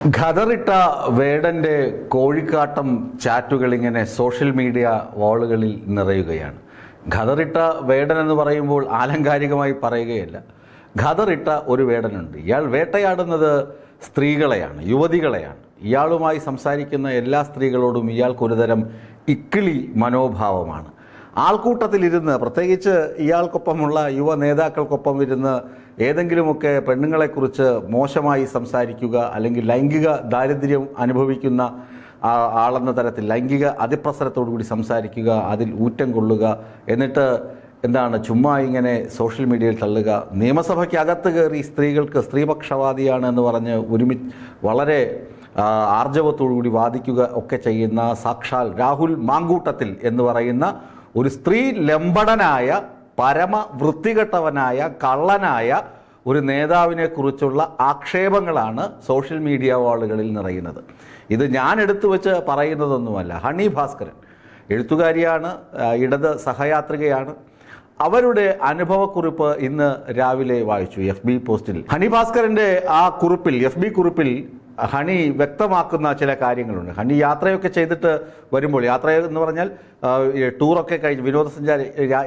ഖദറിട്ട വേടന്റെ കോഴിക്കാട്ടം ചാറ്റുകൾ ഇങ്ങനെ social media വാളുകളിൽ നിറയുകയാണ്. ഖദറിട്ട വേടൻ എന്ന് പറയുമ്പോൾ ആലങ്കാരികമായി പറയുകയല്ല. ഖദറിട്ട ഒരു വേടനുണ്ട്. ഇയാൾ വേട്ടയാടുന്നത് സ്ത്രീകളെയാണ്, യുവതികളെയാണ്. ഇയാളുമായി സംസാരിക്കുന്ന എല്ലാ സ്ത്രീകളോടും ഇയാൾക്കൊരുതരം ഇക്കിളി മനോഭാവമാണ്. ആൾക്കൂട്ടത്തിലിരുന്ന്, പ്രത്യേകിച്ച് ഇയാൾക്കൊപ്പമുള്ള യുവ നേതാക്കൾക്കൊപ്പം ഇരുന്ന് ഏതെങ്കിലുമൊക്കെ പെണ്ണുങ്ങളെക്കുറിച്ച് മോശമായി സംസാരിക്കുക, അല്ലെങ്കിൽ ലൈംഗിക ദാരിദ്ര്യം അനുഭവിക്കുന്ന ആളെന്ന തരത്തിൽ ലൈംഗിക അതിപ്രസരത്തോടുകൂടി സംസാരിക്കുക, അതിൽ ഊറ്റം കൊള്ളുക, എന്നിട്ട് ചുമ്മാ ഇങ്ങനെ സോഷ്യൽ മീഡിയയിൽ തള്ളുക. നിയമസഭയ്ക്ക് അകത്ത് കയറി സ്ത്രീകൾക്ക് സ്ത്രീപക്ഷവാദിയാണ് എന്ന് പറഞ്ഞ് വളരെ ആർജവത്തോടുകൂടി വാദിക്കുക ഒക്കെ ചെയ്യുന്ന സാക്ഷാൽ രാഹുൽ മാങ്കൂട്ടത്തിൽ എന്ന് പറയുന്ന ഒരു സ്ത്രീ ലംബടനായ, പരമ വൃത്തികെട്ടവനായ, കള്ളനായ ഒരു നേതാവിനെ കുറിച്ചുള്ള ആക്ഷേപങ്ങളാണ് സോഷ്യൽ മീഡിയ വാളുകളിൽ നിറയുന്നത്. ഇത് ഞാൻ എടുത്തു വെച്ച് പറയുന്നതൊന്നുമല്ല. ഹണി ഭാസ്കരൻ എഴുത്തുകാരിയാണ്, ഇടത് സഹയാത്രികയാണ്. അവരുടെ അനുഭവക്കുറിപ്പ് ഇന്ന് രാവിലെ വായിച്ചു FB പോസ്റ്റിൽ. ഹണി ഭാസ്കരന്റെ ആ കുറിപ്പിൽ, FB കുറിപ്പിൽ ഹണി വ്യക്തമാക്കുന്ന ചില കാര്യങ്ങളുണ്ട്. ഹണി യാത്രയൊക്കെ ചെയ്തിട്ട് വരുമ്പോൾ, യാത്ര എന്ന് പറഞ്ഞാൽ ടൂറൊക്കെ കഴിഞ്ഞ്, വിനോദസഞ്ചാര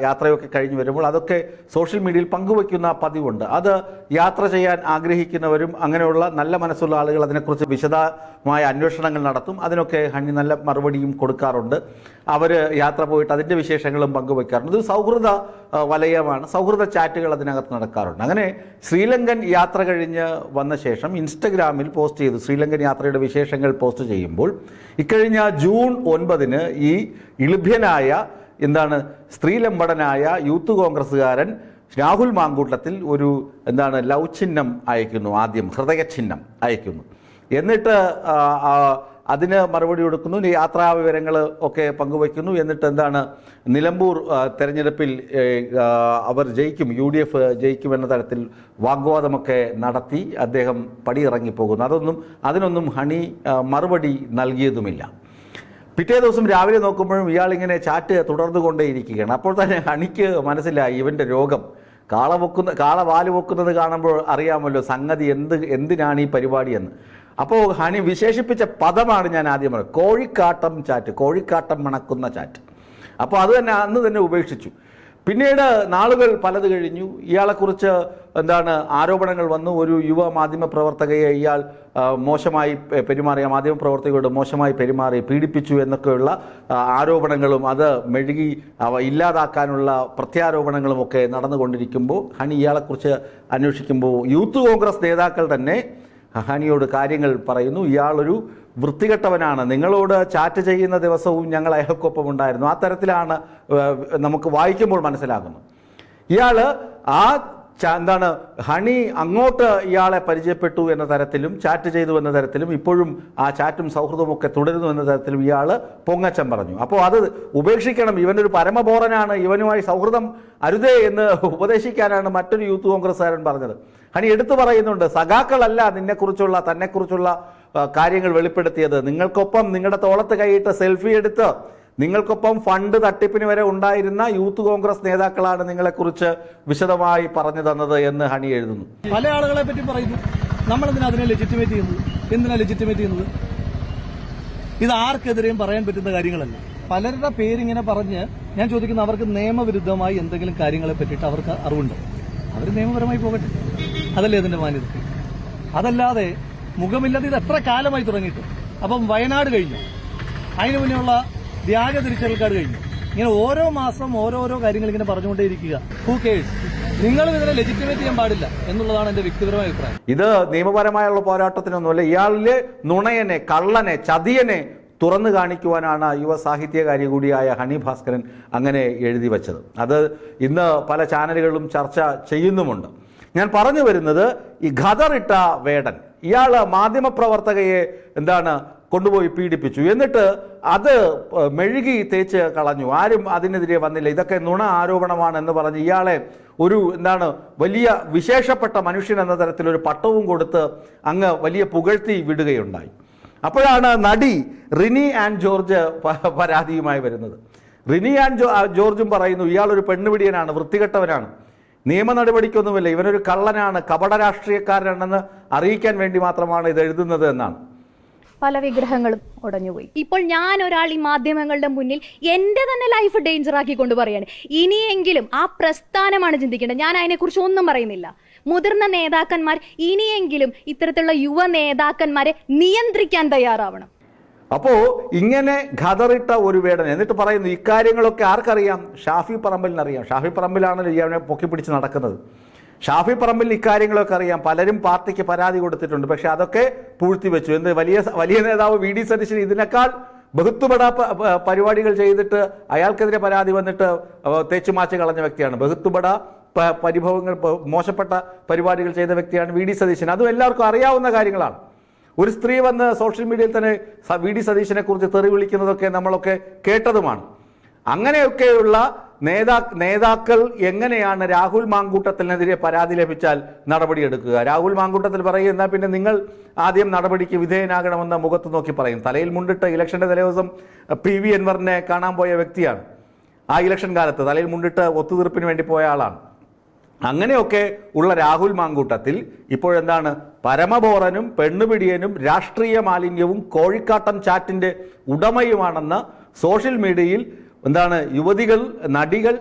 യാത്രയൊക്കെ കഴിഞ്ഞ് വരുമ്പോൾ അതൊക്കെ സോഷ്യൽ മീഡിയയിൽ പങ്കുവയ്ക്കുന്ന പതിവുണ്ട്. അത് യാത്ര ചെയ്യാൻ ആഗ്രഹിക്കുന്നവരും അങ്ങനെയുള്ള നല്ല മനസ്സുള്ള ആളുകൾ അതിനെക്കുറിച്ച് വിശദമായ അന്വേഷണങ്ങൾ നടത്തും. അതിനൊക്കെ ഹണി നല്ല മറുപടിയും കൊടുക്കാറുണ്ട്. അവർ യാത്ര പോയിട്ട് അതിൻ്റെ വിശേഷങ്ങളും പങ്കുവയ്ക്കാറുണ്ട്. ഇത് സൗഹൃദ വലയമാണ്, സൗഹൃദ ചാറ്റുകൾ അതിനകത്ത് നടക്കാറുണ്ട്. അങ്ങനെ ശ്രീലങ്കൻ യാത്ര കഴിഞ്ഞ് വന്ന ശേഷം ഇൻസ്റ്റഗ്രാമിൽ പോസ്റ്റ് ചെയ്തു. ശ്രീലങ്കൻ യാത്രയുടെ വിശേഷങ്ങൾ പോസ്റ്റ് ചെയ്യുമ്പോൾ ഇക്കഴിഞ്ഞ ജൂൺ 9 ഈ ഇളിഭ്യനായ സ്ത്രീലമ്പടനായ യൂത്ത് കോൺഗ്രസ്സുകാരൻ രാഹുൽ മാങ്കൂട്ടത്തിൽ ഒരു ലവ് ചിഹ്നം അയക്കുന്നു. ആദ്യം ഹൃദയചിഹ്നം അയക്കുന്നു. എന്നിട്ട് അതിന് മറുപടി കൊടുക്കുന്നു. യാത്രാ വിവരങ്ങൾ ഒക്കെ പങ്കുവയ്ക്കുന്നു. എന്നിട്ട് നിലമ്പൂർ തെരഞ്ഞെടുപ്പിൽ അവർ ജയിക്കും, UDF ജയിക്കുമെന്ന തരത്തിൽ വാഗ്വാദമൊക്കെ നടത്തി അദ്ദേഹം പടിയിറങ്ങിപ്പോകുന്നു. അതിനൊന്നും ഹണി മറുപടി നൽകിയതുമില്ല. പിറ്റേ ദിവസം രാവിലെ നോക്കുമ്പോഴും ഇയാളിങ്ങനെ ചാറ്റ് തുടർന്നുകൊണ്ടേയിരിക്കുകയാണ്. അപ്പോൾ തന്നെ ഹണിക്ക് മനസ്സിലായി ഇവൻ്റെ രോഗം. കാള വാല് പൊക്കുന്നത് കാണുമ്പോൾ അറിയാമല്ലോ സംഗതി എന്തിനാണ് ഈ പരിപാടിയെന്ന്. അപ്പോൾ ഹണി വിശേഷിപ്പിച്ച പദമാണ് ഞാൻ ആദ്യം പറഞ്ഞത്, കോഴിക്കാട്ടം ചാറ്റ്, കോഴിക്കാട്ടം മണക്കുന്ന ചാറ്റ്. അപ്പോൾ അത് തന്നെ അന്ന് തന്നെ ഉപേക്ഷിച്ചു. പിന്നീട് നാളുകൾ പലത് കഴിഞ്ഞു. ഇയാളെക്കുറിച്ച് ആരോപണങ്ങൾ വന്നു. ഒരു യുവ മാധ്യമ പ്രവർത്തകയെ ഇയാൾ മോശമായി പെരുമാറിയ, മാധ്യമ പ്രവർത്തകയോട് മോശമായി പെരുമാറി പീഡിപ്പിച്ചു എന്നൊക്കെയുള്ള ആരോപണങ്ങളും അത് മെഴുകി ഇല്ലാതാക്കാനുള്ള പ്രത്യാരോപണങ്ങളും ഒക്കെ നടന്നുകൊണ്ടിരിക്കുമ്പോൾ ഹണി ഇയാളെക്കുറിച്ച് അന്വേഷിക്കുമ്പോൾ യൂത്ത് കോൺഗ്രസ് നേതാക്കൾ തന്നെ ഹണിയോട് കാര്യങ്ങൾ പറയുന്നു. ഇയാളൊരു വൃത്തികെട്ടവനാണ്, നിങ്ങളോട് ചാറ്റ് ചെയ്യുന്ന ദിവസവും ഞങ്ങൾ അയാൾക്കൊപ്പം ഉണ്ടായിരുന്നു. ആ തരത്തിലാണ് നമുക്ക് വായിക്കുമ്പോൾ മനസ്സിലാകുന്നത്. ഇയാൾ ഹണി അങ്ങോട്ട് ഇയാളെ പരിചയപ്പെട്ടു എന്ന തരത്തിലും ചാറ്റ് ചെയ്തു എന്ന തരത്തിലും ഇപ്പോഴും ആ ചാറ്റും സൗഹൃദവും ഒക്കെ തുടരുന്നു എന്ന തരത്തിലും ഇയാൾ പൊങ്ങച്ചം പറഞ്ഞു. അപ്പോൾ അത് ഉപേക്ഷിക്കണം, ഇവനൊരു പരമബോറനാണ്, ഇവനുമായി സൗഹൃദം അരുതേ എന്ന് ഉപദേശിക്കാനാണ് മറ്റൊരു യൂത്ത് കോൺഗ്രസ്സുകാരൻ പറഞ്ഞത്. ഹണി എടുത്തു പറയുന്നുണ്ട്, സഖാക്കളല്ല തന്നെക്കുറിച്ചുള്ള കാര്യങ്ങൾ വെളിപ്പെടുത്തിയത്. നിങ്ങൾക്കൊപ്പം നിങ്ങളുടെ തോളത്ത് കൈയിട്ട് സെൽഫി എടുത്ത് നിങ്ങൾക്കൊപ്പം ഫണ്ട് തട്ടിപ്പിന് വരെ ഉണ്ടായിരുന്ന യൂത്ത് കോൺഗ്രസ് നേതാക്കളാണ് നിങ്ങളെക്കുറിച്ച് വിശദമായി പറഞ്ഞു തന്നത് എന്ന് ഹണി എഴുതുന്നു. പല ആളുകളെ പറ്റി പറയുന്നു, നമ്മളെന്തിനാ അതിനെ ലെജിറ്റിമേറ്റ് ചെയ്യുന്നത്? എന്തിനാ ലെജിറ്റിമേറ്റ് ചെയ്യുന്നത്? ഇത് ആർക്കെതിരെയും പറയാൻ പറ്റുന്ന കാര്യങ്ങളല്ല. പലരുടെ പേരിങ്ങനെ പറഞ്ഞ് ഞാൻ ചോദിക്കുന്ന, അവർക്ക് നിയമവിരുദ്ധമായി എന്തെങ്കിലും കാര്യങ്ങളെ പറ്റിയിട്ട് അവർക്ക് അറിവുണ്ടോ? അവർ നിയമപരമായി പോകട്ടെ, അതല്ലേ അതിന്റെ മാന്യത. അതല്ലാതെ മുഖമില്ലാതെ ഇത് എത്ര കാലമായി തുടങ്ങിയിട്ട്. അപ്പം വയനാട് കഴിഞ്ഞു, അതിനു മുന്നേയുള്ള വ്യാജ തിരിച്ചറിയൽ കാർഡ് കഴിഞ്ഞു. ഇങ്ങനെ ഓരോ മാസം ഓരോരോ കാര്യങ്ങൾ ഇങ്ങനെ പറഞ്ഞുകൊണ്ടേയിരിക്കുക. Who curse? നിങ്ങളും ഇതിനെ ലെജിറ്റിമേറ്റ് ചെയ്യാൻ പാടില്ല എന്നുള്ളതാണ് എന്റെ വ്യക്തിപരമായ അഭിപ്രായം. ഇത് നിയമപരമായുള്ള പോരാട്ടത്തിനൊന്നുമല്ല. ഇയാളിലെ നുണയനെ, കള്ളനെ, ചതിയനെ തുറന്നു കാണിക്കുവാനാണ് യുവ സാഹിത്യകാരി കൂടിയായ ഹണി ഭാസ്കരൻ അങ്ങനെ എഴുതി വച്ചത്. അത് ഇന്ന് പല ചാനലുകളിലും ചർച്ച ചെയ്യുന്നുമുണ്ട്. ഞാൻ പറഞ്ഞു വരുന്നത്, ഈ ഖദറിട്ട വേടൻ ഇയാൾ മാധ്യമപ്രവർത്തകയെ കൊണ്ടുപോയി പീഡിപ്പിച്ചു. എന്നിട്ട് അത് മെഴുകി തേച്ച് കളഞ്ഞു. ആരും അതിനെതിരെ വന്നില്ല. ഇതൊക്കെ നുണ ആരോപണമാണ് എന്ന് പറഞ്ഞ് ഇയാളെ ഒരു വലിയ വിശേഷപ്പെട്ട മനുഷ്യൻ എന്ന തരത്തിലൊരു പട്ടവും കൊടുത്ത് അങ്ങ് വലിയ പുകഴ്ത്തി വിടുകയുണ്ടായി. അപ്പോഴാണ് നടി റിനി ആൻഡ് ജോർജ് പരാതിയുമായി വരുന്നത്. റിനി ആൻഡ് ജോർജും പറയുന്നു, ഇയാളൊരു പെണ്ണുപിടിയനാണ്, വൃത്തികെട്ടവനാണ്. നിയമ നടപടിക്കൊന്നുമില്ല. ഇവനൊരു കള്ളനാണ്, കപട രാഷ്ട്രീയക്കാരനാണെന്ന് അറിയിക്കാൻ വേണ്ടി മാത്രമാണ് ഇത് എഴുതുന്നത് എന്നാണ്. പല വിഗ്രഹങ്ങളും ഉടഞ്ഞുപോയി. ഇപ്പോൾ ഞാൻ ഒരാൾ ഈ മാധ്യമങ്ങളുടെ മുന്നിൽ എന്റെ തന്നെ ലൈഫ് ഡേഞ്ചർ ആക്കിക്കൊണ്ട് പറയാണ്. ഇനിയെങ്കിലും ആ പ്രസ്ഥാനമാണ് ചിന്തിക്കേണ്ടത്. ഞാൻ അതിനെക്കുറിച്ച് ഒന്നും പറയുന്നില്ല. മുതിർന്ന നേതാക്കന്മാർ ഇനിയെങ്കിലും ഇത്തരത്തിലുള്ള യുവ നേതാക്കന്മാരെ നിയന്ത്രിക്കാൻ തയ്യാറാവണം. അപ്പോൾ ഇങ്ങനെ ഖദറിട്ട ഒരു വേടൻ എന്നിട്ട് പറയുന്നു ഇക്കാര്യങ്ങളൊക്കെ ആർക്കറിയാം? ഷാഫി പറമ്പലിനറിയാം. ഷാഫി പറമ്പിലാണല്ലോ ഇവനെ പൊക്കിപ്പിടിച്ച് നടക്കുന്നത്. ഷാഫി പറമ്പിൽ ഇക്കാര്യങ്ങളൊക്കെ അറിയാം. പലരും പാർട്ടിക്ക് പരാതി കൊടുത്തിട്ടുണ്ട്. പക്ഷെ അതൊക്കെ പൂഴ്ത്തിവെച്ചു. എന്ത് വലിയ നേതാവ് വി ഡി സതീശൻ ഇതിനേക്കാൾ ബഹുത്തുപട പരിപാടികൾ ചെയ്തിട്ട് അയാൾക്കെതിരെ പരാതി വന്നിട്ട് തേച്ചുമാച്ച് കളഞ്ഞ വ്യക്തിയാണ്. ബഹുത്തുപട പരിഭവങ്ങൾ, മോശപ്പെട്ട പരിപാടികൾ ചെയ്ത വ്യക്തിയാണ് വി ഡി സതീശൻ. അതും എല്ലാവർക്കും അറിയാവുന്ന കാര്യങ്ങളാണ്. ഒരു സ്ത്രീ വന്ന് സോഷ്യൽ മീഡിയയിൽ തന്നെ വി ഡി സതീശനെ കുറിച്ച് തെറി വിളിക്കുന്നതൊക്കെ നമ്മളൊക്കെ കേട്ടതുമാണ്. അങ്ങനെയൊക്കെയുള്ള നേതാക്കൾ എങ്ങനെയാണ് രാഹുൽ മാങ്കൂട്ടത്തിനെതിരെ പരാതി ലഭിച്ചാൽ നടപടിയെടുക്കുക? രാഹുൽ മാങ്കൂട്ടത്തിൽ പറയും എന്നാൽ പിന്നെ നിങ്ങൾ ആദ്യം നടപടിക്ക് വിധേയനാകണമെന്ന മുഖത്ത് നോക്കി പറയും. തലയിൽ മുണ്ടിട്ട് ഇലക്ഷന്റെ തലേദിവസം PV അൻവറിനെ കാണാൻ പോയ വ്യക്തിയാണ്. ആ ഇലക്ഷൻ കാലത്ത് തലയിൽ മുണ്ടിട്ട് ഒത്തുതീർപ്പിന് വേണ്ടി പോയ ആളാണ്. അങ്ങനെയൊക്കെ ഉള്ള രാഹുൽ മാങ്കൂട്ടത്തിൽ ഇപ്പോഴെന്താണ് പരമബോറനും പെണ്ണുപിടിയനും രാഷ്ട്രീയ മാലിന്യവും കോഴിക്കാട്ടം ചാറ്റിന്റെ ഉടമയുമാണെന്ന് സോഷ്യൽ മീഡിയയിൽ എന്താണ് യുവതികൾ, നടികൾ,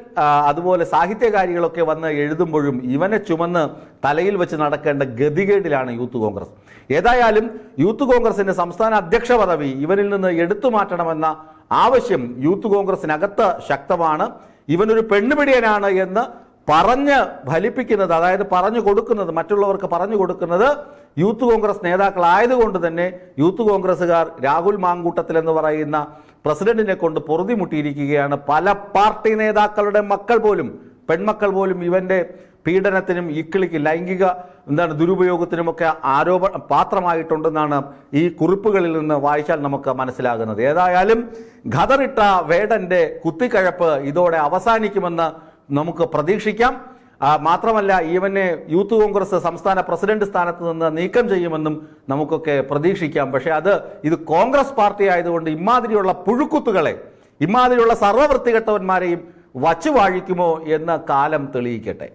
അതുപോലെ സാഹിത്യകാരികളൊക്കെ വന്ന് എഴുതുമ്പോഴും ഇവനെ ചുമന്ന് തലയിൽ വെച്ച് നടക്കേണ്ട ഗതികേടിലാണ് യൂത്ത് കോൺഗ്രസ്. ഏതായാലും യൂത്ത് കോൺഗ്രസിന്റെ സംസ്ഥാന അധ്യക്ഷ പദവി ഇവനിൽ നിന്ന് എടുത്തു മാറ്റണമെന്ന ആവശ്യം യൂത്ത് കോൺഗ്രസിനകത്ത് ശക്തമാണ്. ഇവനൊരു പെണ്ണുപിടിയനാണ് എന്ന് പറഞ്ഞ് ഫലിപ്പിക്കുന്നത്, അതായത് പറഞ്ഞു കൊടുക്കുന്നത്, മറ്റുള്ളവർക്ക് പറഞ്ഞു കൊടുക്കുന്നത് യൂത്ത് കോൺഗ്രസ് നേതാക്കളായതുകൊണ്ട് തന്നെ യൂത്ത് കോൺഗ്രസ്സുകാർ രാഹുൽ മാങ്കൂട്ടത്തിൽ എന്ന് പറയുന്ന പ്രസിഡന്റിനെ കൊണ്ട് പൊറുതിമുട്ടിയിരിക്കുകയാണ്. പല പാർട്ടി നേതാക്കളുടെ മക്കൾ പോലും, പെൺമക്കൾ പോലും ഇവന്റെ പീഡനത്തിനും ഇക്കിളിക്ക് ലൈംഗിക ദുരുപയോഗത്തിനുമൊക്കെ പാത്രമായിട്ടുണ്ടെന്നാണ് ഈ കുറിപ്പുകളിൽ നിന്ന് വായിച്ചാൽ നമുക്ക് മനസ്സിലാകുന്നത്. ഏതായാലും ഖദറിട്ട വേടന്റെ കുത്തിക്കഴപ്പ് ഇതോടെ അവസാനിക്കുമെന്ന് നമുക്ക് പ്രതീക്ഷിക്കാം. മാത്രമല്ല ഇവനെ യൂത്ത് കോൺഗ്രസ് സംസ്ഥാന പ്രസിഡന്റ് സ്ഥാനത്ത് നിന്ന് നീക്കം ചെയ്യുമെന്നും നമുക്കൊക്കെ പ്രതീക്ഷിക്കാം. പക്ഷെ ഇത് കോൺഗ്രസ് പാർട്ടി ആയതുകൊണ്ട് ഇമാതിരിയുള്ള പുഴുക്കുത്തുകളെ, ഇമാതിരിയുള്ള സർവ്വവൃത്തികെട്ടവന്മാരെയും വച്ചു വാഴിക്കുമോ എന്ന് കാലം തെളിയിക്കട്ടെ.